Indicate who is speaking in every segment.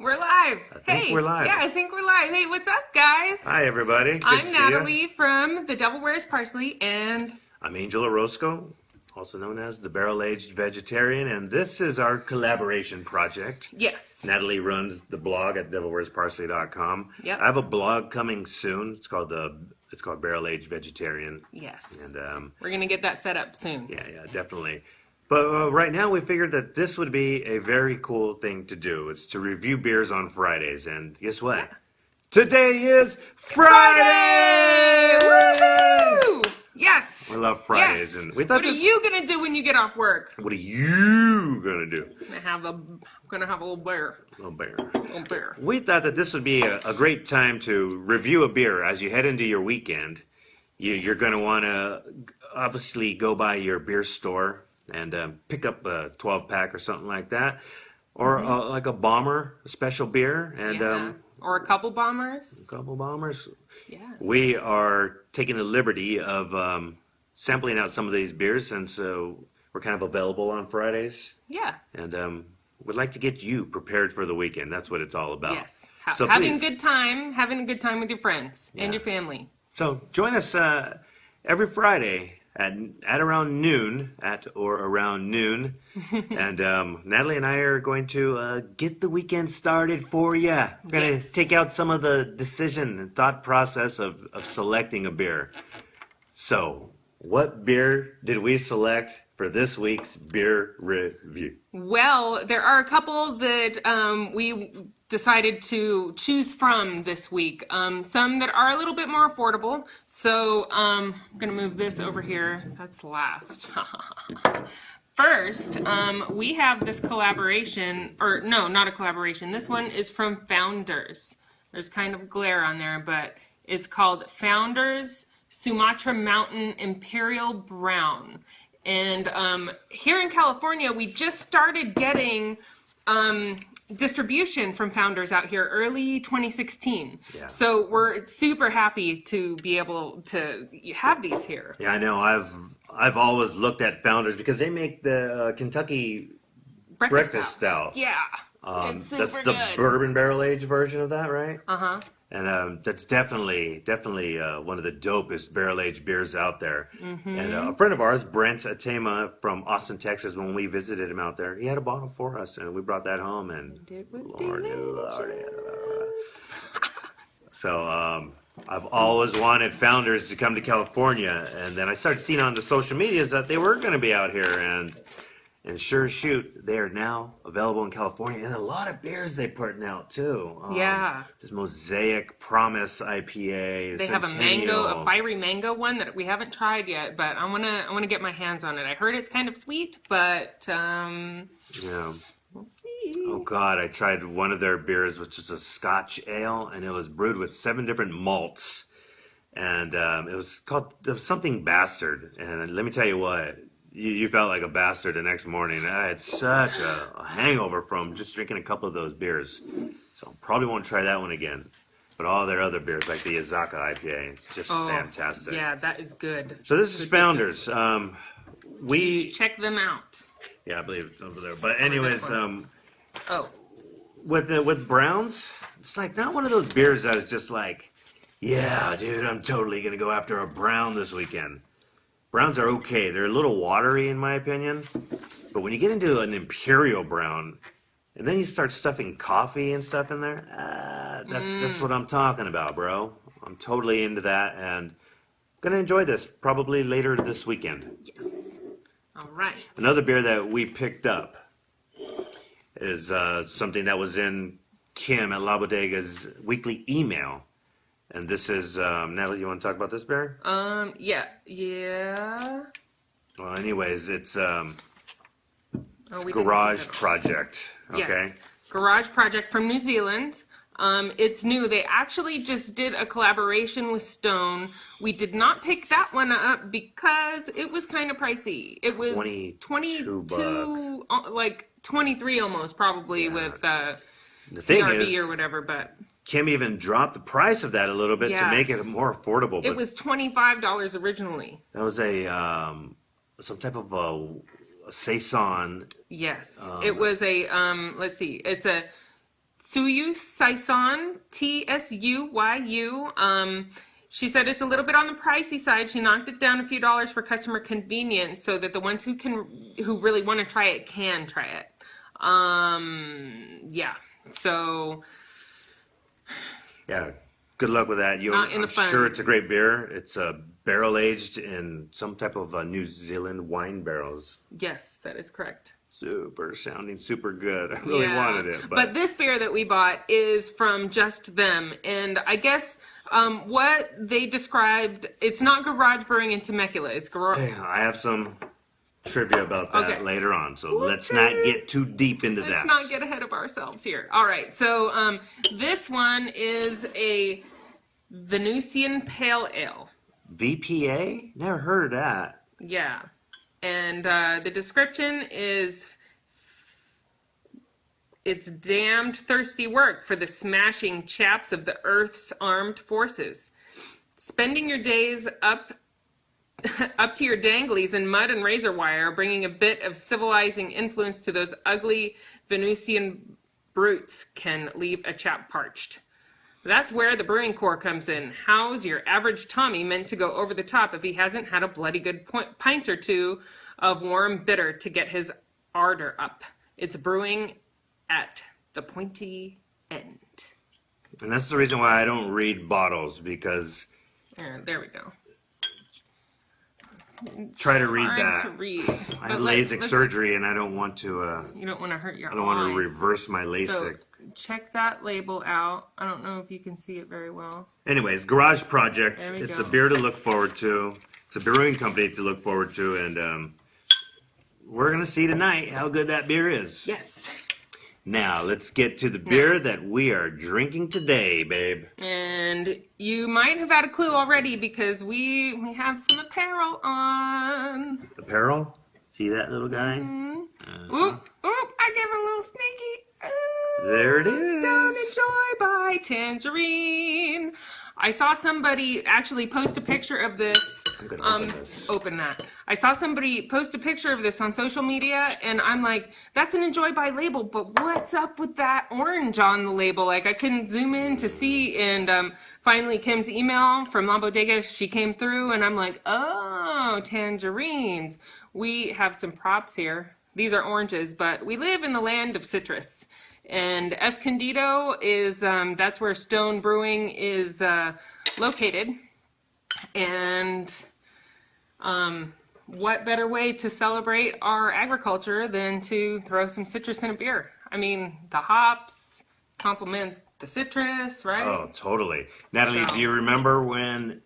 Speaker 1: We're live.
Speaker 2: I think we're live.
Speaker 1: Yeah, I think we're live. Hey, what's up, guys?
Speaker 2: Hi, everybody. Good
Speaker 1: I'm
Speaker 2: to see
Speaker 1: Natalie
Speaker 2: you.
Speaker 1: from The Devil Wears Parsley, and
Speaker 2: I'm Angel Orozco, also known as the Barrel-Aged Vegetarian, and this is our collaboration project.
Speaker 1: yes.
Speaker 2: Natalie runs the blog at devilwearsparsley.com.
Speaker 1: Yep.
Speaker 2: I have a blog coming soon. It's called Barrel-Aged Vegetarian.
Speaker 1: Yes.
Speaker 2: And
Speaker 1: We're going to get that set up soon.
Speaker 2: yeah, definitely. But right now we figured that this would be a very cool thing to do. It's to review beers on Fridays. And guess what?
Speaker 1: Yeah.
Speaker 2: Today is Friday!
Speaker 1: Woohoo! Yes.
Speaker 2: We love Fridays.
Speaker 1: Yes.
Speaker 2: And we thought
Speaker 1: what are you going to do when you get off work?
Speaker 2: What are you going to do?
Speaker 1: I'm going to have a little beer.
Speaker 2: Little bear.
Speaker 1: Little beer.
Speaker 2: We thought that this would be a great time to review a beer as you head into your weekend. You're going to want to obviously go by your beer store and pick up a 12-pack or something like that. Or like a bomber, a special beer. And
Speaker 1: Yeah. Or a couple bombers.
Speaker 2: a couple bombers.
Speaker 1: Yes.
Speaker 2: We are taking the liberty of sampling out some of these beers since we're kind of available on Fridays.
Speaker 1: Yeah.
Speaker 2: And we'd like to get you prepared for the weekend. That's what it's all about.
Speaker 1: Yes.
Speaker 2: So
Speaker 1: having
Speaker 2: please.
Speaker 1: a good time with your friends and your family.
Speaker 2: So join us every Friday at around noon, around noon. And Natalie and I are going to get the weekend started for you. We're going to take out some of the decision and thought process of selecting a beer. So, what beer did we select for this week's beer review?
Speaker 1: Well, there are a couple that we decided to choose from this week. Some that are a little bit more affordable. So I'm going to move this over here. That's last. First, we have this collaboration, or no, not a collaboration. This one is from Founders. There's kind of glare on there, but it's called Founders Sumatra Mountain Imperial Brown. And here in California, we just started getting distribution from Founders out here early 2016.
Speaker 2: Yeah.
Speaker 1: So we're super happy to be able to have these here.
Speaker 2: Yeah, I know. I've always looked at Founders because they make the Kentucky breakfast stout.
Speaker 1: Yeah. It's super
Speaker 2: That's the
Speaker 1: good.
Speaker 2: bourbon barrel aged version of that, right?
Speaker 1: Uh-huh.
Speaker 2: And that's definitely one of the dopest barrel-aged beers out there. And a friend of ours, Brent Atema from Austin, Texas, when we visited him out there, he had a bottle for us, and we brought that home. And
Speaker 1: It was
Speaker 2: Lord,
Speaker 1: delicious.
Speaker 2: so I've always wanted Founders to come to California, and then I started seeing on the social medias that they were going to be out here, and sure shoot, they are now available in California, and a lot of beers they're putting out too.
Speaker 1: Yeah.
Speaker 2: There's Mosaic, Promise IPA.
Speaker 1: They have a fiery mango one that we haven't tried yet, but I wanna get my hands on it. I heard it's kind of sweet, but
Speaker 2: Yeah.
Speaker 1: we'll see.
Speaker 2: Oh God, I tried one of their beers, which is a Scotch ale, and it was brewed with 7 different malts, and it was something bastard. And let me tell you what. You felt like a bastard the next morning. I had such a hangover from just drinking a couple of those beers. So probably won't try that one again. But all their other beers, like the Izaka IPA, it's just fantastic.
Speaker 1: Yeah, that is good.
Speaker 2: So this is Founders.
Speaker 1: You should check them out.
Speaker 2: Yeah, I believe it's over there. But anyways,
Speaker 1: Oh.
Speaker 2: with Browns, it's like not one of those beers that is just like, yeah, dude, I'm totally gonna go after a Brown this weekend. Browns are okay. They're a little watery in my opinion. But when you get into an Imperial Brown, and then you start stuffing coffee and stuff in there, that's what I'm talking about, bro. I'm totally into that, and I'm going to enjoy this probably later this weekend.
Speaker 1: Yes. All right.
Speaker 2: Another beer that we picked up is something that was in Kim at La Bodega's weekly email. And this is, Natalie, you want to talk about this beer?
Speaker 1: Yeah.
Speaker 2: Well, anyways, it's
Speaker 1: we
Speaker 2: Garage
Speaker 1: didn't
Speaker 2: Project, okay?
Speaker 1: Yes. Garage Project from New Zealand. It's new. They actually just did a collaboration with Stone. We did not pick that one up because it was kind of pricey. It was 22
Speaker 2: bucks.
Speaker 1: Like 23 almost probably with
Speaker 2: The thing
Speaker 1: CRB
Speaker 2: is,
Speaker 1: or whatever, but
Speaker 2: Kim even dropped the price of that a little bit to make it more affordable. But
Speaker 1: it was $25 originally.
Speaker 2: that was some type of a saison.
Speaker 1: Yes, it was a let's see, it's a Tsuyu Saison, Tsuyu. She said it's a little bit on the pricey side. She knocked it down a few dollars for customer convenience so that the ones who really want to try it can try it. Yeah. So
Speaker 2: Yeah, good luck with that. I'm sure it's a great beer. It's barrel aged in some type of New Zealand wine barrels.
Speaker 1: yes, that is correct.
Speaker 2: Super sounding, super good. I really wanted it,
Speaker 1: but this beer that we bought is from Just Them, and I guess what they described, it's not garage brewing in Temecula. It's garage.
Speaker 2: I have some trivia about that later on, so let's not get too deep into that.
Speaker 1: Let's not get ahead of ourselves here. All right, so this one is a Venusian Pale Ale.
Speaker 2: VPA? Never heard of that.
Speaker 1: Yeah. And the description is, it's damned thirsty work for the smashing chaps of the Earth's armed forces. Spending your days up to your danglies in mud and razor wire, bringing a bit of civilizing influence to those ugly Venusian brutes can leave a chap parched. That's where the brewing core comes in. How's your average Tommy meant to go over the top if he hasn't had a bloody good pint or two of warm bitter to get his ardor up? It's brewing at the pointy end.
Speaker 2: And that's the reason why I don't read bottles, because...
Speaker 1: there we go.
Speaker 2: Try to read
Speaker 1: hard
Speaker 2: that.
Speaker 1: To read.
Speaker 2: I had LASIK surgery, and I don't want to...
Speaker 1: you don't want to hurt your eyes.
Speaker 2: I don't want to reverse my LASIK.
Speaker 1: So, check that label out. I don't know if you can see it very well.
Speaker 2: Anyways, Garage Project. It's
Speaker 1: go.
Speaker 2: a beer to look forward to. It's a brewing company to look forward to, and we're going to see tonight how good that beer is.
Speaker 1: Yes.
Speaker 2: Now, let's get to the beer that we are drinking today, babe.
Speaker 1: And you might have had a clue already because we have some apparel on.
Speaker 2: Apparel? See that little guy?
Speaker 1: Mm-hmm. Oop, I gave a little sneaky.
Speaker 2: There it is.
Speaker 1: Stone Enjoy by Tangerine. I saw somebody actually post a picture of this.
Speaker 2: I'm gonna open this.
Speaker 1: Open that. I saw somebody post a picture of this on social media, and I'm like, that's an Enjoy by label, but what's up with that orange on the label? Like, I couldn't zoom in to see, and finally Kim's email from La Bodega, she came through, and I'm like, oh, tangerines. We have some props here. These are oranges, but we live in the land of citrus. And Escondido is, that's where Stone Brewing is located. And what better way to celebrate our agriculture than to throw some citrus in a beer? I mean, the hops complement the citrus, right?
Speaker 2: Oh, totally. Natalie, do you remember when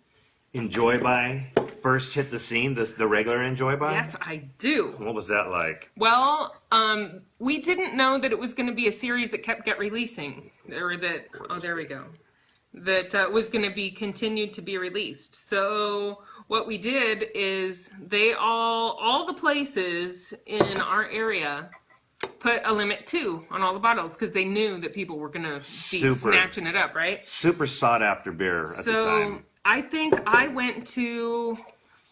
Speaker 2: Enjoy By first hit the scene, the regular Enjoy By?
Speaker 1: Yes, I do.
Speaker 2: What was that like?
Speaker 1: Well, we didn't know that it was going to be a series that kept releasing, or that, oh, there we go, that was going to be continued to be released. So what we did is they all the places in our area put a limit 2 on all the bottles because they knew that people were going to be snatching it up, right?
Speaker 2: Super sought after beer at the time.
Speaker 1: I think I went to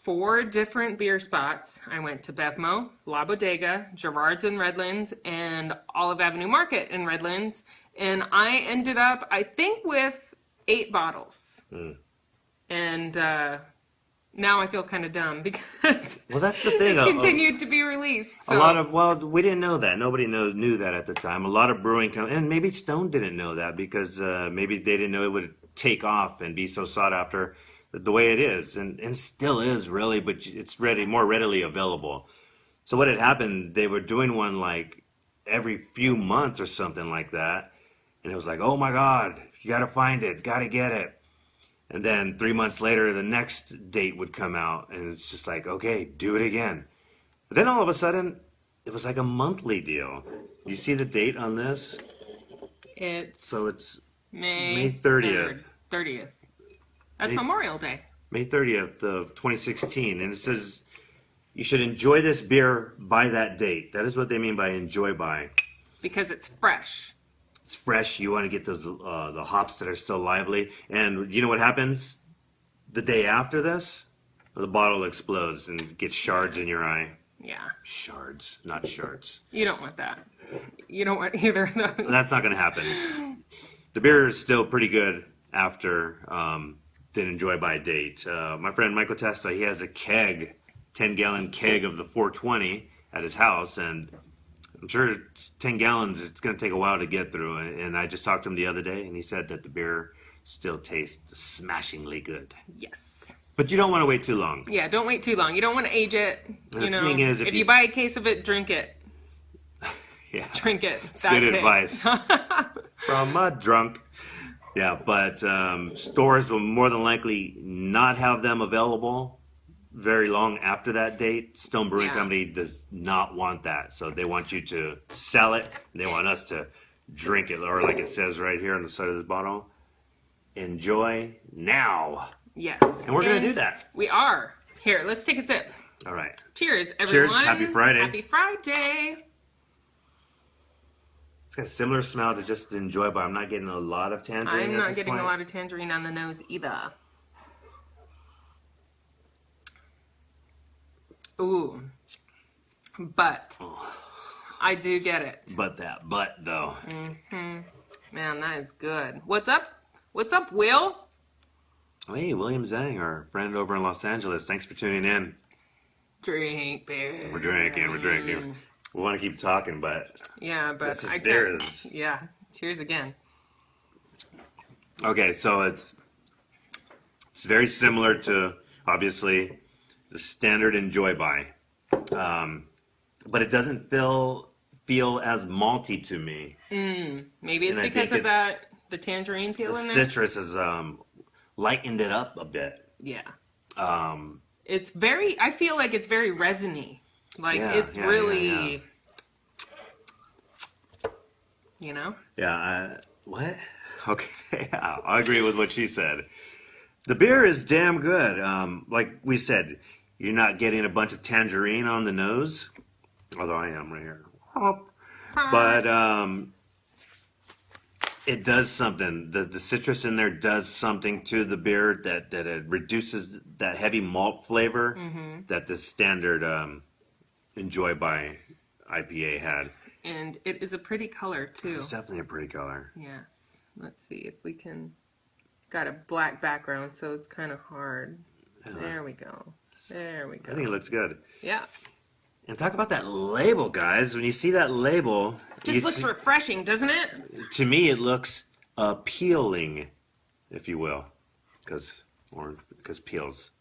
Speaker 1: 4 different beer spots. I went to Bevmo, La Bodega, Gerard's in Redlands, and Olive Avenue Market in Redlands. And I ended up, I think, with 8 bottles. And now I feel kind of dumb because
Speaker 2: well, that's the thing.
Speaker 1: it continued to be released. So.
Speaker 2: A lot of, well, we didn't know that. Nobody knew that at the time. A lot of brewing companies, and maybe Stone didn't know that because maybe they didn't know it would take off and be so sought after the way it is, and still is really, but it's more readily available. So what had happened, they were doing one like every few months or something like that, and it was like, oh my God, you got to find it, got to get it. And then 3 months later, the next date would come out, and it's just like, okay, do it again. But then all of a sudden, it was like a monthly deal. You see the date on this?
Speaker 1: It's
Speaker 2: May 30th.
Speaker 1: 30th. That's Memorial Day.
Speaker 2: May 30th of 2016. And it says you should enjoy this beer by that date. That is what they mean by enjoy by.
Speaker 1: Because it's fresh.
Speaker 2: It's fresh. You want to get those the hops that are still lively. And you know what happens the day after this? The bottle explodes and gets shards in your eye.
Speaker 1: Yeah.
Speaker 2: Shards, not shards.
Speaker 1: You don't want that. You don't want either of those.
Speaker 2: That's not going to happen. The beer is still pretty good after Didn't Enjoy by Date. My friend Michael Testa, he has a keg, 10-gallon keg of the 420 at his house, and I'm sure it's 10 gallons, it's going to take a while to get through. And I just talked to him the other day, and he said that the beer still tastes smashingly good.
Speaker 1: Yes.
Speaker 2: But you don't want to wait too long.
Speaker 1: Yeah, don't wait too long. You don't want to age it. You know,
Speaker 2: thing is,
Speaker 1: if you buy a case of it, drink it.
Speaker 2: Yeah,
Speaker 1: Drink it.
Speaker 2: it's good advice from a drunk. Yeah, but stores will more than likely not have them available very long after that date. Stone Brewing Company does not want that, so they want you to sell it. And they want us to drink it, or like it says right here on the side of this bottle, enjoy now.
Speaker 1: Yes.
Speaker 2: And we're going to do that.
Speaker 1: We are. Here, let's take a sip.
Speaker 2: All right.
Speaker 1: Cheers, everyone.
Speaker 2: Cheers. Happy Friday.
Speaker 1: Happy Friday.
Speaker 2: It's got a similar smell to just Enjoy, but I'm not getting a lot of tangerine.
Speaker 1: I'm not getting a lot of tangerine on the nose either. Ooh. But I do get it.
Speaker 2: But that butt, though.
Speaker 1: Mm-hmm. Man, that is good. What's up? What's up, Will?
Speaker 2: Hey, William Zhang, our friend over in Los Angeles. Thanks for tuning in.
Speaker 1: Drink beer.
Speaker 2: We're drinking. We want to keep talking, but
Speaker 1: yeah, but I
Speaker 2: can't.
Speaker 1: Yeah. Cheers again.
Speaker 2: Okay, so it's very similar to obviously the standard Enjoy by, but it doesn't feel as malty to me.
Speaker 1: Maybe it's because of the tangerine peel in there.
Speaker 2: Citrus has lightened it up a bit.
Speaker 1: Yeah. It's very. I feel like it's very resiny. Like it's really. You know.
Speaker 2: Yeah. What? Okay. I agree with what she said. The beer is damn good. Like we said, you're not getting a bunch of tangerine on the nose, although I am right here. But it does something. The citrus in there does something to the beer that it reduces that heavy malt flavor that the standard Enjoy by IPA had.
Speaker 1: And it is a pretty color too.
Speaker 2: It's definitely a pretty color.
Speaker 1: Yes. Let's see if we can. Got a black background, so it's kind of hard. There we go. There we go.
Speaker 2: I think it looks good.
Speaker 1: Yeah.
Speaker 2: And talk about that label, guys. When you see that label,
Speaker 1: just looks refreshing, doesn't it?
Speaker 2: To me, it looks appealing, if you will, because peels.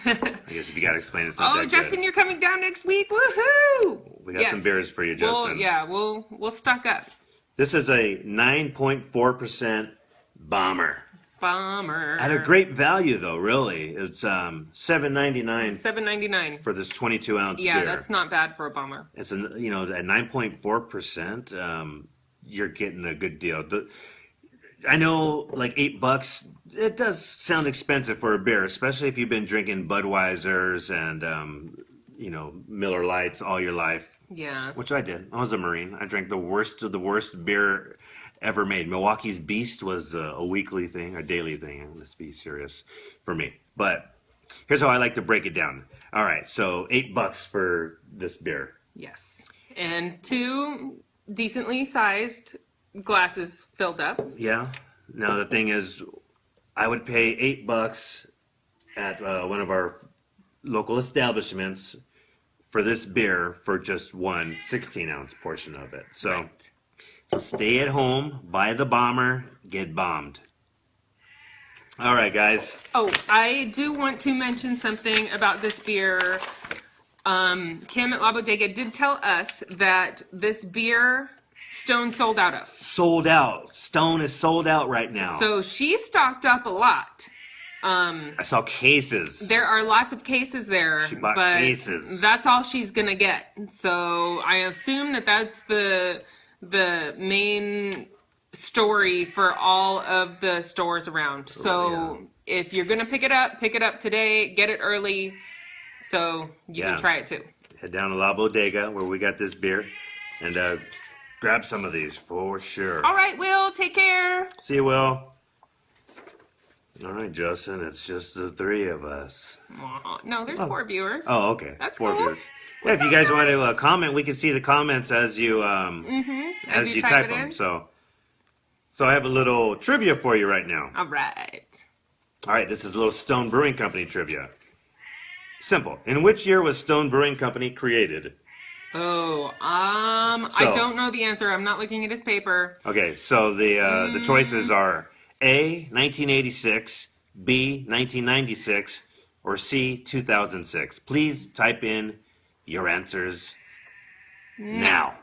Speaker 2: I guess if you got to explain, it's not that
Speaker 1: Justin,
Speaker 2: good.
Speaker 1: You're coming down next week. Woohoo!
Speaker 2: We got some beers for you, Justin.
Speaker 1: We'll stock up.
Speaker 2: This is a 9.4% bomber.
Speaker 1: Bomber.
Speaker 2: At a great value, though. Really, it's $7.99.
Speaker 1: $7.99
Speaker 2: for this 22-ounce beer.
Speaker 1: Yeah, that's not bad for a bomber.
Speaker 2: It's at 9.4%. You're getting a good deal. I know, like $8. It does sound expensive for a beer, especially if you've been drinking Budweisers and Miller Lights all your life.
Speaker 1: Yeah.
Speaker 2: Which I did. I was a Marine. I drank the worst of the worst beer ever made. Milwaukee's Beast was a weekly thing, a daily thing. Let's be serious for me. But here's how I like to break it down. All right, so $8 for this beer.
Speaker 1: Yes. And 2 decently sized glasses filled up.
Speaker 2: Yeah. Now the thing is, I would pay $8 at one of our local establishments for this beer for just one 16-ounce portion of it. So,
Speaker 1: right.
Speaker 2: So stay at home, buy the bomber, get bombed. All right, guys.
Speaker 1: Oh, I do want to mention something about this beer. Kim at La Bodega did tell us that this beer Stone sold out of.
Speaker 2: Sold out. Stone is sold out right now.
Speaker 1: So she stocked up a lot.
Speaker 2: I saw cases.
Speaker 1: There are lots of cases there.
Speaker 2: She bought
Speaker 1: but
Speaker 2: cases.
Speaker 1: That's all she's gonna get. So I assume that that's the main story for all of the stores around. So if you're gonna pick it up today. Get it early, so you can try it too.
Speaker 2: Head down to La Bodega where we got this beer, and grab some of these for sure.
Speaker 1: All right, Will. Take care.
Speaker 2: See you, Will. All right, Justin. It's just the 3 of us.
Speaker 1: No, there's 4 viewers.
Speaker 2: Oh, okay.
Speaker 1: That's
Speaker 2: 4
Speaker 1: cool.
Speaker 2: viewers. Yeah, if you guys want to comment, we can see the comments as you
Speaker 1: As you
Speaker 2: type
Speaker 1: type it
Speaker 2: them.
Speaker 1: in.
Speaker 2: So I have a little trivia for you right now.
Speaker 1: All right.
Speaker 2: All right, this is a little Stone Brewing Company trivia. Simple. In which year was Stone Brewing Company created?
Speaker 1: Oh, I
Speaker 2: So-
Speaker 1: don't know the answer. I'm not looking at his paper.
Speaker 2: Okay, so the choices are A, 1986, B, 1996, or C, 2006. Please type in your answers now.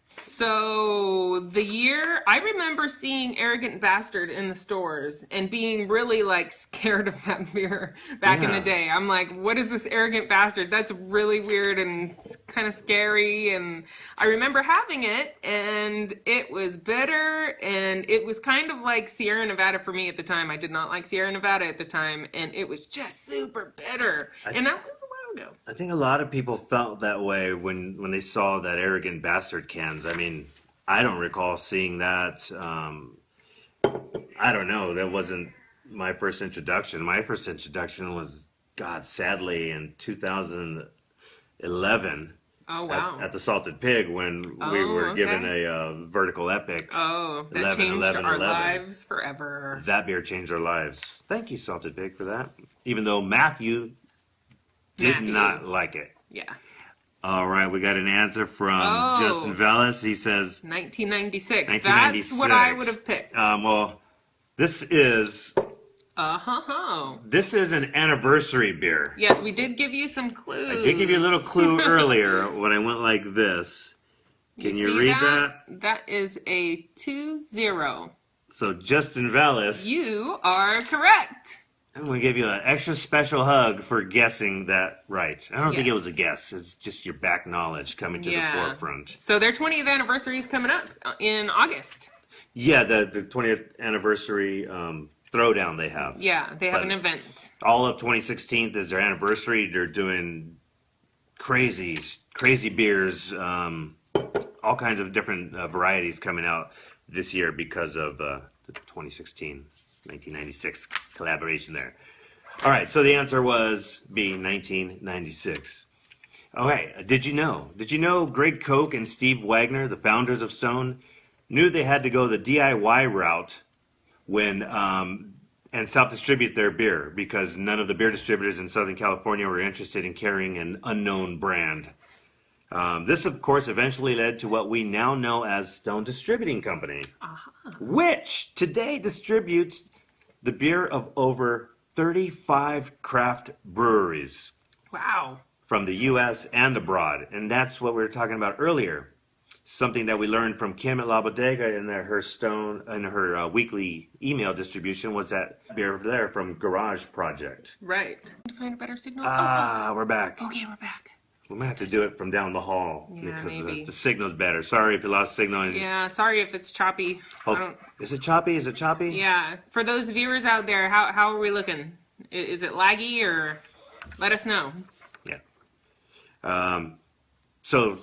Speaker 1: So the year I remember seeing Arrogant Bastard in the stores and being really like scared of that beer back in the
Speaker 2: Yeah.
Speaker 1: day. I'm like, what is this Arrogant Bastard? That's really weird and kind of scary. And I remember having it and it was bitter and it was kind of like Sierra Nevada for me at the time. I did not like Sierra Nevada at the time and it was just super bitter. And that was a while ago.
Speaker 2: I think a lot of people felt that way when they saw that Arrogant Bastard cans. I mean, I don't recall seeing that. I don't know. That wasn't my first introduction. My first introduction was, God, sadly, in 2011
Speaker 1: Oh, wow.
Speaker 2: at the Salted Pig when we were
Speaker 1: okay.
Speaker 2: given a vertical epic.
Speaker 1: Oh, that
Speaker 2: 11,
Speaker 1: changed
Speaker 2: 11,
Speaker 1: our
Speaker 2: 11.
Speaker 1: lives forever.
Speaker 2: That beer changed our lives. Thank you, Salted Pig, for that. Even though Matthew did
Speaker 1: Matthew.
Speaker 2: not like it.
Speaker 1: Yeah.
Speaker 2: All right, we got an answer from
Speaker 1: Oh.
Speaker 2: Justin Vellis. He says
Speaker 1: 1996.
Speaker 2: 1996.
Speaker 1: That's what I would have picked.
Speaker 2: Well, this is
Speaker 1: This
Speaker 2: is an anniversary beer.
Speaker 1: Yes, we did give you some clues.
Speaker 2: I did give you a little clue earlier when I went like this. Can you
Speaker 1: see
Speaker 2: read that?
Speaker 1: That is a 2-0.
Speaker 2: So Justin Vellis,
Speaker 1: You are correct.
Speaker 2: I'm going to give you an extra special hug for guessing that right. I don't think it
Speaker 1: Yes.
Speaker 2: was a guess. It's just your back knowledge coming to the forefront.
Speaker 1: So their 20th anniversary is coming up in August.
Speaker 2: Yeah, the 20th anniversary throwdown they have.
Speaker 1: Yeah, they have
Speaker 2: But
Speaker 1: an event.
Speaker 2: all of 2016 is their anniversary. They're doing crazy beers, all kinds of different varieties coming out this year because of the 2016 1996 collaboration there. All right, so the answer was B, 1996. Okay, did you know Greg Koch and Steve Wagner, the founders of Stone, knew they had to go the DIY route when and self-distribute their beer because none of the beer distributors in Southern California were interested in carrying an unknown brand. This, of course, eventually led to what we now know as Stone Distributing Company, which today distributes the beer of over 35 craft breweries
Speaker 1: Wow.
Speaker 2: from the U.S. and abroad. And that's what we were talking about earlier. Something that we learned from Kim at La Bodega in her weekly email distribution was that beer there from Garage Project.
Speaker 1: Right. To find a better signal.
Speaker 2: We're back.
Speaker 1: Okay, we're back.
Speaker 2: We might have to do it from down the hall
Speaker 1: Yeah,
Speaker 2: because
Speaker 1: maybe.
Speaker 2: the signal's better. Sorry if you lost signal.
Speaker 1: Yeah, sorry if it's choppy.
Speaker 2: Oh, is it choppy? Is it choppy?
Speaker 1: Yeah, for those viewers out there, how are we looking? Is it laggy or let us know?
Speaker 2: Yeah. So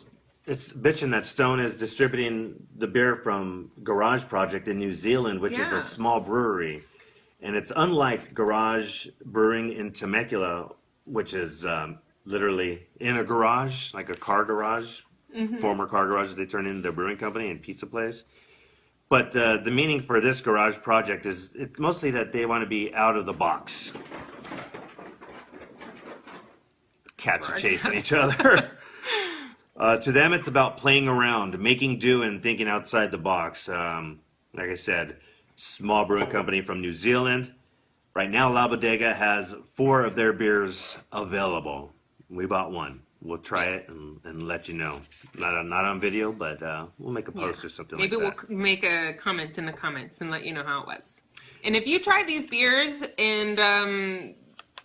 Speaker 2: it's bitching that Stone is distributing the beer from Garage Project in New Zealand, which is
Speaker 1: Yeah.
Speaker 2: a small brewery. And it's unlike Garage Brewing in Temecula, which is literally in a garage, like a car garage, former car garage that they turned into their brewing company and pizza place. But the meaning for this Garage Project is mostly that they want to be out of the box. Cats are chasing each other. To them, it's about playing around, making do, and thinking outside the box. Like I said, small brewing company from New Zealand. Right now, La Bodega has 4 of their beers available. We bought one. We'll try it and let you know. Not on video, but we'll make a post or something
Speaker 1: Maybe
Speaker 2: like that.
Speaker 1: we'll make a comment in the comments and let you know how it was. And if you tried these beers and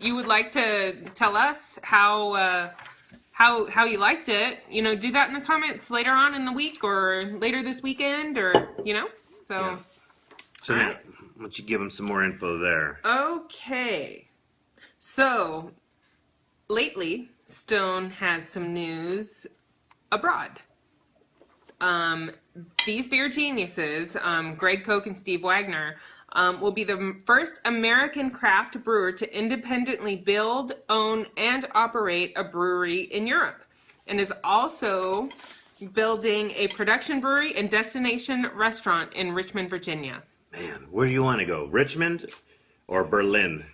Speaker 1: you would like to tell us how you liked it, do that in the comments later on in the week or later this weekend or, So,
Speaker 2: Yeah. So now,
Speaker 1: right.
Speaker 2: why don't you give them some more info there?
Speaker 1: Okay. So, lately, Stone has some news abroad. These beer geniuses, Greg Koch and Steve Wagner, will be the first American craft brewer to independently build, own, and operate a brewery in Europe, and is also building a production brewery and destination restaurant in Richmond, Virginia.
Speaker 2: Man, where do you want to go? Richmond or Berlin?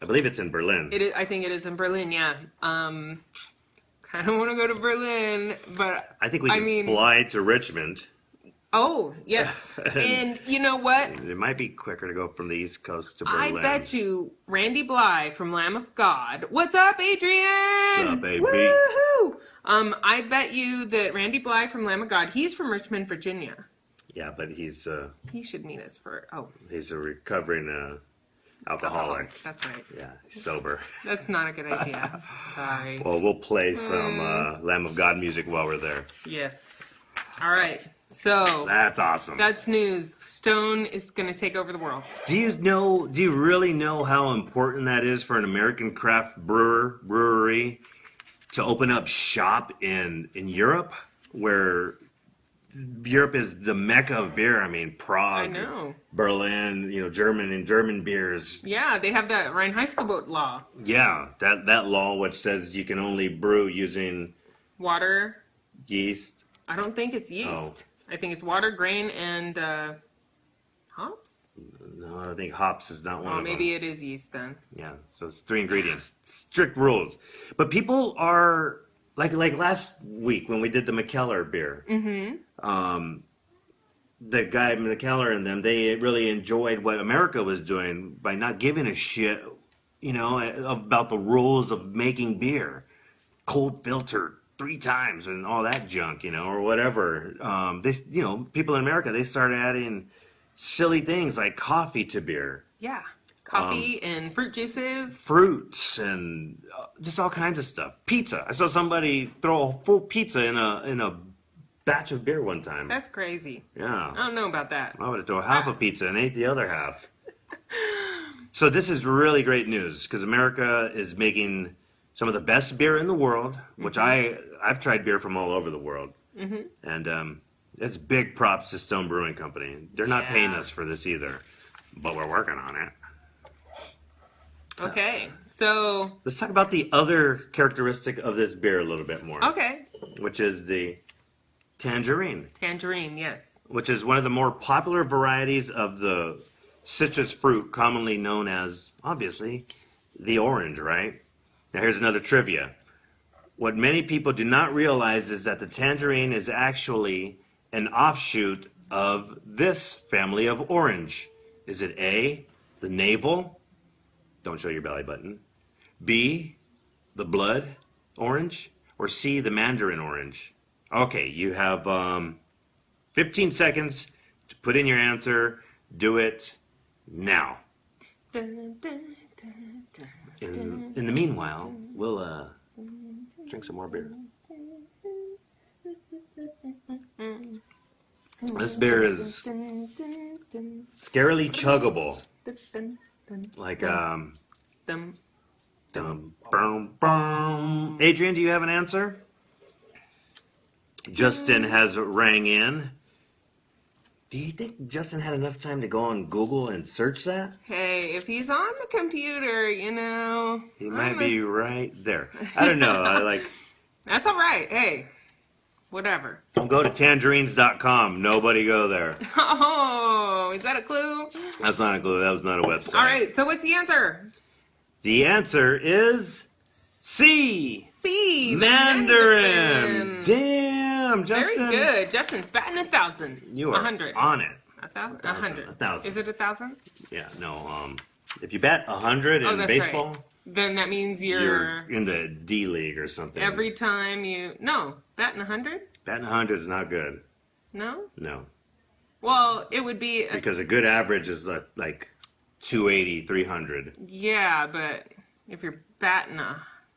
Speaker 2: I believe it's in Berlin.
Speaker 1: It is, I think it is in Berlin, yeah. Kind of want to go to Berlin, but
Speaker 2: I think we can fly to Richmond.
Speaker 1: Oh, yes. And you know what?
Speaker 2: It might be quicker to go from the East Coast to Berlin.
Speaker 1: I bet you Randy Bly from Lamb of God. What's up, Adrian?
Speaker 2: What's up, AB?
Speaker 1: Woohoo! I bet you that Randy Bly from Lamb of God, he's from Richmond, Virginia.
Speaker 2: Yeah, but he's
Speaker 1: he should meet us for
Speaker 2: he's a recovering alcoholic.
Speaker 1: That's right.
Speaker 2: Yeah, he's sober.
Speaker 1: That's not a good idea. Sorry.
Speaker 2: Well, we'll play some Lamb of God music while we're there.
Speaker 1: Yes. All right. So
Speaker 2: that's awesome.
Speaker 1: That's news. Stone is going to take over the world.
Speaker 2: Do you really know how important that is for an American craft brewery to open up shop in Europe, where Europe is the mecca of beer? I mean, Prague,
Speaker 1: I know.
Speaker 2: Berlin, German beers.
Speaker 1: Yeah, they have that Reinheitsgebot law.
Speaker 2: Yeah, that law which says you can only brew using
Speaker 1: water,
Speaker 2: yeast.
Speaker 1: I don't think it's yeast. I think it's water, grain, and hops?
Speaker 2: No, I think hops is not one of them.
Speaker 1: Maybe it is yeast then.
Speaker 2: Yeah, so it's 3 ingredients. Strict rules. But people are, like last week when we did the McKellar beer. Mm-hmm. The guy, McKellar, and them, they really enjoyed what America was doing by not giving a shit, about the rules of making beer. Cold filtered 3 times and all that junk, or whatever. People in America, they started adding silly things like coffee to beer.
Speaker 1: Yeah, coffee and fruit juices.
Speaker 2: Fruits and just all kinds of stuff. Pizza. I saw somebody throw a full pizza in a batch of beer one time.
Speaker 1: That's crazy.
Speaker 2: Yeah.
Speaker 1: I don't know about that.
Speaker 2: I would have thrown half a pizza and ate the other half. So this is really great news because America is making some of the best beer in the world, which I've tried beer from all over the world. Mm-hmm. And it's big props to Stone Brewing Company. They're not paying us for this either, but we're working on it.
Speaker 1: Okay, so
Speaker 2: let's talk about the other characteristic of this beer a little bit more.
Speaker 1: Okay.
Speaker 2: Which is the Tangerine.
Speaker 1: Tangerine, yes.
Speaker 2: Which is one of the more popular varieties of the citrus fruit, commonly known as, obviously, the orange, right? Now here's another trivia. What many people do not realize is that the tangerine is actually an offshoot of this family of orange. Is it A, the navel? Don't show your belly button. B, the blood orange? Or C, the mandarin orange? Okay, you have 15 seconds to put in your answer. Do it now.
Speaker 1: Dun, dun, dun, dun.
Speaker 2: In the meanwhile, we'll drink some more beer. This beer is scarily chuggable. Like Adrian, do you have an answer? Justin has rang in. Do you think Justin had enough time to go on Google and search that?
Speaker 1: Hey, if he's on the computer,
Speaker 2: he might be right there. I don't know.
Speaker 1: That's all right. Hey, whatever.
Speaker 2: Don't go to tangerines.com. Nobody go there.
Speaker 1: Oh, is that a clue?
Speaker 2: That's not a clue. That was not a website.
Speaker 1: All right. So what's the answer?
Speaker 2: The answer is C.
Speaker 1: C.
Speaker 2: Mandarin. Damn, Justin.
Speaker 1: Very good. Justin's batting 1,000.
Speaker 2: You are
Speaker 1: 100.
Speaker 2: on it.
Speaker 1: 1,000? 100.
Speaker 2: 1,000.
Speaker 1: Is it 1,000?
Speaker 2: Yeah, no. If you bat 100 in baseball,
Speaker 1: right. Then that means you're
Speaker 2: in the D League or something.
Speaker 1: Every time batting 100?
Speaker 2: Batting 100 is not good.
Speaker 1: No?
Speaker 2: No.
Speaker 1: Well, it would be
Speaker 2: because a good average is like 280, 300.
Speaker 1: Yeah, but if you're batting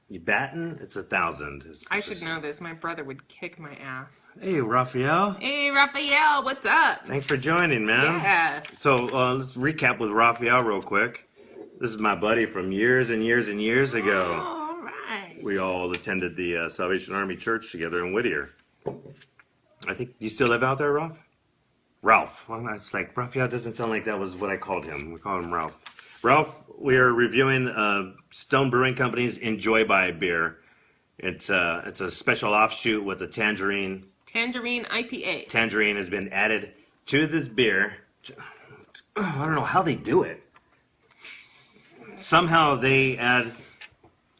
Speaker 2: You batting? It's 1,000.
Speaker 1: I should know this. My brother would kick my ass.
Speaker 2: Hey, Raphael.
Speaker 1: Hey, Raphael. What's up?
Speaker 2: Thanks for joining, man.
Speaker 1: Yeah.
Speaker 2: So let's recap with Raphael real quick. This is my buddy from years and years and years ago.
Speaker 1: All right.
Speaker 2: We all attended the Salvation Army Church together in Whittier. I think you still live out there, Raph? Ralph. Well, that's like Raphael doesn't sound like that was what I called him. We called him Ralph. Ralph, we are reviewing Stone Brewing Company's Enjoy By beer. It's a special offshoot with a tangerine.
Speaker 1: Tangerine IPA.
Speaker 2: Tangerine has been added to this beer. I don't know how they do it. Somehow they add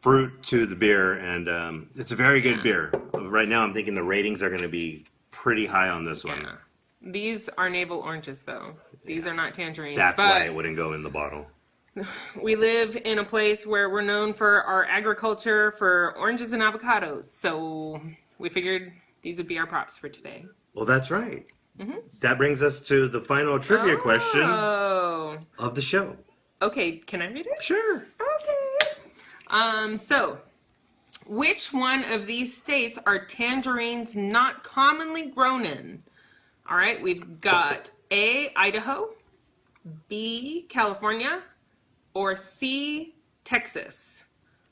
Speaker 2: fruit to the beer, and it's a very good beer. Right now, I'm thinking the ratings are going to be pretty high on this one.
Speaker 1: Yeah. These are navel oranges, though. These are not tangerines.
Speaker 2: That's why it wouldn't go in the bottle.
Speaker 1: We live in a place where we're known for our agriculture for oranges and avocados, so we figured these would be our props for today.
Speaker 2: Well, that's right. Mm-hmm. That brings us to the final trivia question of the show.
Speaker 1: Okay, can I read it?
Speaker 2: Sure.
Speaker 1: Okay. So, which one of these states are tangerines not commonly grown in? All right, we've got A, Idaho, B, California, or C, Texas.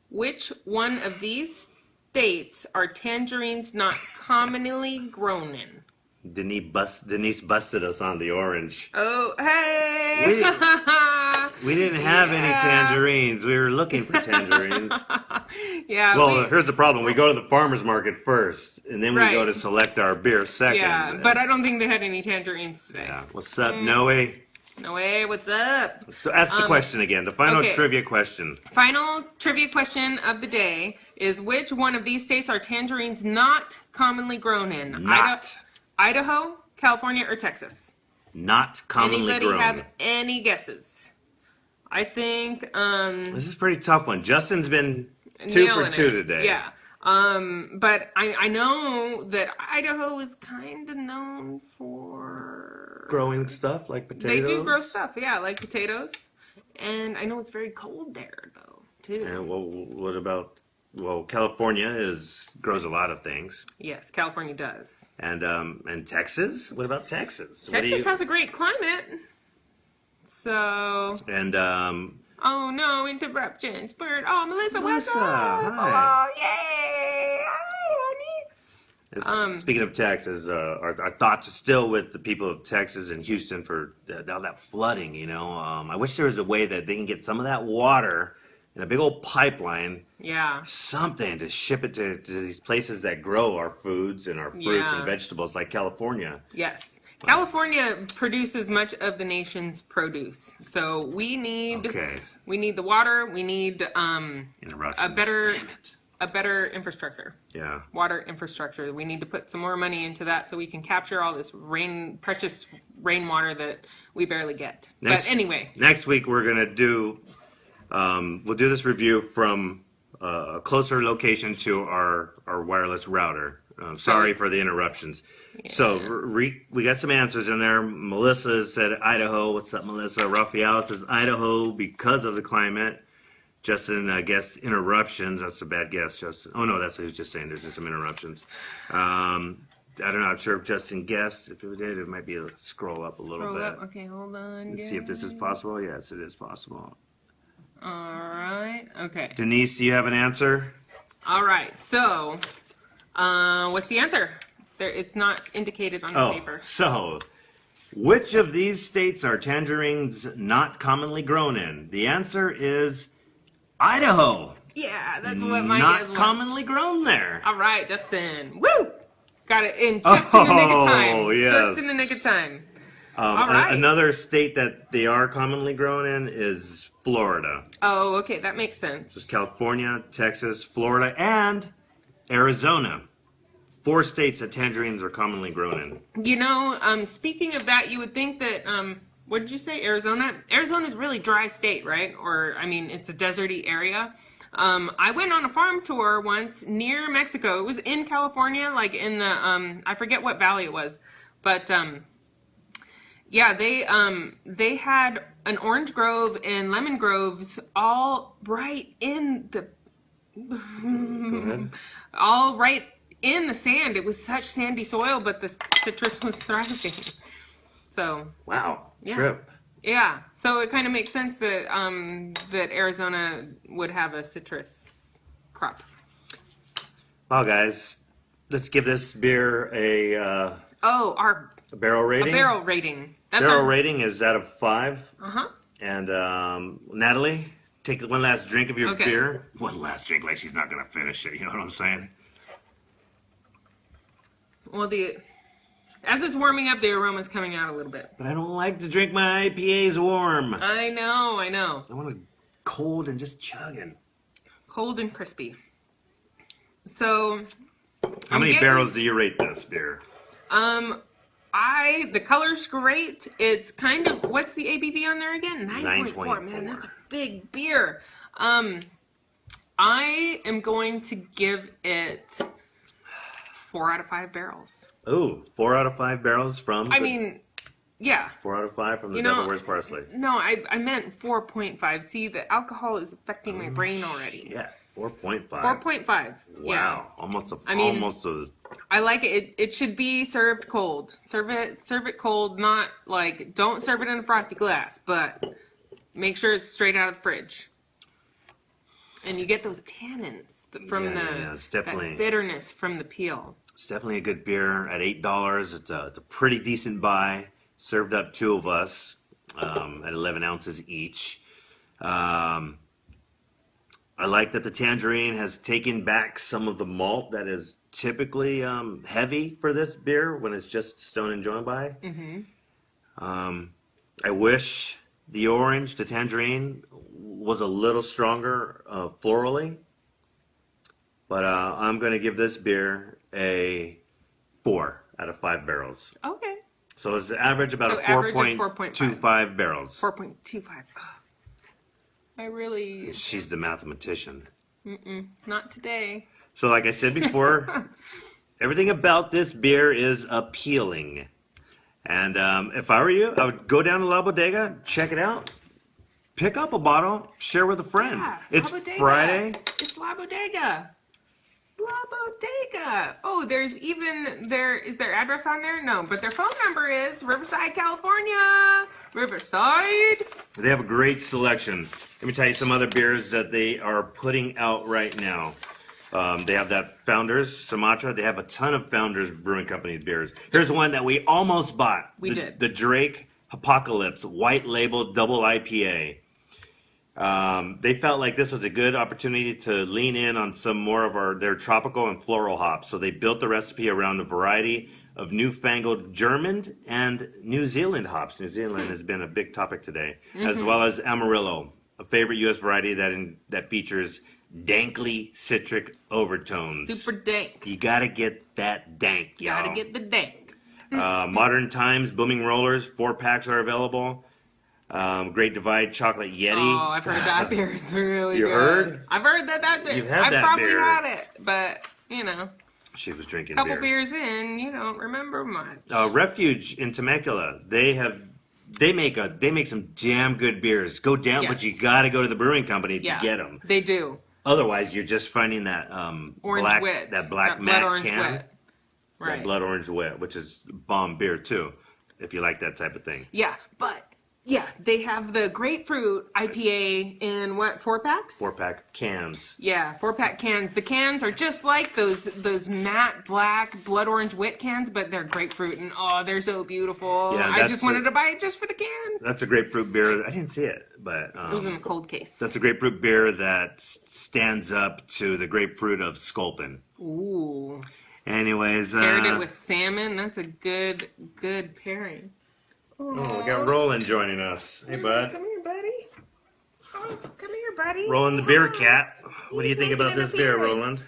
Speaker 1: Which one of these states are tangerines not commonly grown in?
Speaker 2: Denise busted us on the orange.
Speaker 1: Oh, hey!
Speaker 2: We didn't have any tangerines. We were looking for tangerines.
Speaker 1: Yeah.
Speaker 2: Well, here's the problem. We go to the farmer's market first, and then we go to select our beer second.
Speaker 1: Yeah, but I don't think they had any tangerines today.
Speaker 2: Yeah. What's up, Noe?
Speaker 1: Noe, what's up?
Speaker 2: So ask the question again. The final trivia question.
Speaker 1: Final trivia question of the day is which one of these states are tangerines not commonly grown in? Idaho, California, or Texas?
Speaker 2: Not commonly grown.
Speaker 1: Anybody have any guesses? I think
Speaker 2: this is a pretty tough one. Justin's been 2 for 2 today.
Speaker 1: Yeah. But I know that Idaho is kind of known for
Speaker 2: growing stuff like potatoes.
Speaker 1: They do grow stuff, yeah, like potatoes. And I know it's very cold there though, too.
Speaker 2: And what about California grows a lot of things.
Speaker 1: Yes, California does.
Speaker 2: And Texas? What about Texas?
Speaker 1: Texas has a great climate. So.
Speaker 2: And
Speaker 1: oh no, interruptions. Bird. Oh, Melissa, what's up?
Speaker 2: Hi.
Speaker 1: Oh, yay! Hi, honey.
Speaker 2: Speaking of Texas, our thoughts are still with the people of Texas and Houston for all that flooding. You know, I wish there was a way that they can get some of that water in a big old pipeline.
Speaker 1: Yeah.
Speaker 2: Something to ship it to these places that grow our foods and our fruits and vegetables, like California.
Speaker 1: Yes. California produces much of the nation's produce, so we need the water. We need a better infrastructure.
Speaker 2: Yeah,
Speaker 1: water infrastructure. We need to put some more money into that so we can capture all this precious rainwater that we barely get. But anyway,
Speaker 2: next week we're gonna do we'll do this review from a closer location to our wireless router. Sorry for the interruptions. Yeah. So we got some answers in there. Melissa said Idaho. What's up, Melissa? Raphael says Idaho because of the climate. Justin guessed interruptions. That's a bad guess, Justin. Oh, no, that's what he was just saying. There's just some interruptions. I don't know. I'm sure if Justin guessed. If it did, it might be scroll up a little bit.
Speaker 1: Okay, hold on.
Speaker 2: Let's see if this is possible. Yes, it is possible.
Speaker 1: All right. Okay.
Speaker 2: Denise, do you have an answer?
Speaker 1: All right. So, what's the answer? It's not indicated on the paper.
Speaker 2: So, which of these states are tangerines not commonly grown in? The answer is Idaho.
Speaker 1: Yeah, that's what my guess was.
Speaker 2: Not commonly grown there.
Speaker 1: All right, Justin. Woo! Got it in just in the nick of time.
Speaker 2: Yes.
Speaker 1: Just in the nick of time. All right.
Speaker 2: Another state that they are commonly grown in is Florida.
Speaker 1: Oh, okay. That makes sense.
Speaker 2: There's California, Texas, Florida, and Arizona. 4 states that tangerines are commonly grown in.
Speaker 1: You know, speaking of that, you would think that, what did you say, Arizona? Arizona's a really dry state, right? Or, I mean, it's a deserty area. I went on a farm tour once near Mexico. It was in California, like in the, I forget what valley it was. But, yeah, they had an orange grove and lemon groves all right in the, all right in the sand. It was such sandy soil, but the citrus was thriving. So
Speaker 2: wow, trip.
Speaker 1: Yeah, so it kind of makes sense that that Arizona would have a citrus crop.
Speaker 2: Well, guys, let's give this beer
Speaker 1: Oh, our
Speaker 2: A barrel rating?
Speaker 1: barrel rating. That's
Speaker 2: Barrel
Speaker 1: our
Speaker 2: rating is out of 5.
Speaker 1: Uh-huh.
Speaker 2: And Natalie, take one last drink of your
Speaker 1: Okay.
Speaker 2: beer. One last drink, like she's not gonna finish it. You know what I'm saying?
Speaker 1: Well, as it's warming up, the aroma's coming out a little bit.
Speaker 2: But I don't like to drink my IPAs warm.
Speaker 1: I know.
Speaker 2: I want it cold and just chugging.
Speaker 1: Cold and crispy. So,
Speaker 2: How many barrels do you rate this beer?
Speaker 1: the color's great. It's kind of, what's the ABV on there again? 9.4. Man, that's a big beer. I am going to give it 4 out of 5 barrels.
Speaker 2: Ooh, 4 out of 5 barrels from.
Speaker 1: Yeah.
Speaker 2: 4 out of 5 from the Devil Wears Parsley.
Speaker 1: No, I meant 4.5. See, the alcohol is affecting my brain already.
Speaker 2: Yeah, 4.5.
Speaker 1: 4.5.
Speaker 2: Wow,
Speaker 1: Yeah.
Speaker 2: almost a.
Speaker 1: I like it. It should be served cold. Serve it cold. Not like, don't serve it in a frosty glass, but make sure it's straight out of the fridge. And you get those tannins from
Speaker 2: it's definitely
Speaker 1: that bitterness from the peel.
Speaker 2: It's definitely a good beer at $8. It's a pretty decent buy. Served up 2 of us at 11 ounces each. I like that the Tangerine has taken back some of the malt that is typically heavy for this beer when it's just Stone and Join by. Mm-hmm. I wish the orange, the Tangerine, was a little stronger florally. But I'm going to give this beer a 4 out of 5 barrels.
Speaker 1: Okay.
Speaker 2: So it's average about a
Speaker 1: average of
Speaker 2: 4.25 barrels.
Speaker 1: 4.25. I really...
Speaker 2: She's the mathematician.
Speaker 1: Not today.
Speaker 2: So like I said before, everything about this beer is appealing. And if I were you, I would go down to La Bodega, check it out, pick up a bottle, share with a friend.
Speaker 1: Yeah,
Speaker 2: it's
Speaker 1: La Bodega.
Speaker 2: Friday.
Speaker 1: It's La Bodega. La Bodega. Oh, is their address on there? No, but their phone number is Riverside, California. Riverside.
Speaker 2: They have a great selection. Let me tell you some other beers that they are putting out right now. They have that Founders Sumatra. They have a ton of Founders Brewing Company beers. Here's one that we almost bought.
Speaker 1: We did.
Speaker 2: The Drake Apocalypse White Label Double IPA. They felt like this was a good opportunity to lean in on some more of their tropical and floral hops. So they built the recipe around a variety of newfangled German and New Zealand hops. New Zealand has been a big topic today, as well as Amarillo, a favorite U.S. variety that features dankly citric overtones.
Speaker 1: Super dank.
Speaker 2: You gotta get that dank, y'all.
Speaker 1: Gotta get the dank.
Speaker 2: Modern Times Booming Rollers 4-packs are available. Great Divide Chocolate Yeti.
Speaker 1: Oh, I've heard that beer is really
Speaker 2: You
Speaker 1: good.
Speaker 2: heard?
Speaker 1: I've heard that beer.
Speaker 2: You've had that
Speaker 1: I've probably
Speaker 2: beer.
Speaker 1: had it, but
Speaker 2: She was drinking
Speaker 1: couple
Speaker 2: beer.
Speaker 1: beers in, you don't remember much.
Speaker 2: Refuge in Temecula. They make some damn good beers. Go down, but you got to go to the brewing company to get them.
Speaker 1: They do.
Speaker 2: Otherwise, you're just finding that
Speaker 1: Orange wit.
Speaker 2: that black
Speaker 1: blood
Speaker 2: matte
Speaker 1: orange
Speaker 2: can,
Speaker 1: wit. Right.
Speaker 2: that blood orange wit, which is bomb beer too, if you like that type of thing.
Speaker 1: Yeah, but they have the grapefruit IPA in 4-packs?
Speaker 2: 4-pack cans.
Speaker 1: Yeah, 4-pack cans. The cans are just like those matte black blood orange wit cans, but they're grapefruit, and they're so beautiful.
Speaker 2: Yeah,
Speaker 1: I just wanted to buy it just for the can.
Speaker 2: That's a grapefruit beer. I didn't see it, but
Speaker 1: It was in a cold case.
Speaker 2: that's a grapefruit beer that stands up to the grapefruit of Sculpin.
Speaker 1: Ooh.
Speaker 2: Anyways,
Speaker 1: Paired it with salmon. That's a good pairing.
Speaker 2: Oh, we got Roland joining us. Hey, bud.
Speaker 1: Come here, buddy. Oh, come here, buddy.
Speaker 2: Roland the beer cat. What do you think
Speaker 1: making
Speaker 2: about
Speaker 1: an
Speaker 2: this beer,
Speaker 1: appearance.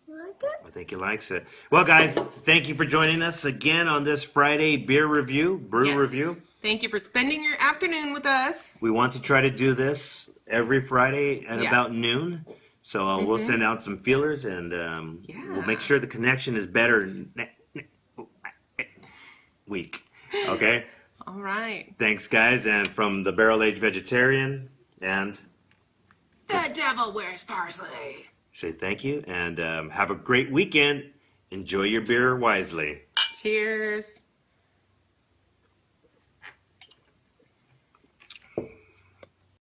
Speaker 2: Roland?
Speaker 1: Like it?
Speaker 2: I think he likes it. Well, guys, thank you for joining us again on this Friday beer review, brew review.
Speaker 1: Thank you for spending your afternoon with us.
Speaker 2: We want to try to do this every Friday at about noon. So we'll send out some feelers and we'll make sure the connection is better week. Okay?
Speaker 1: All right.
Speaker 2: Thanks, guys. And from the Barrel Age Vegetarian and
Speaker 1: The Devil Wears Parsley.
Speaker 2: say thank you and have a great weekend. Enjoy your beer wisely.
Speaker 1: Cheers.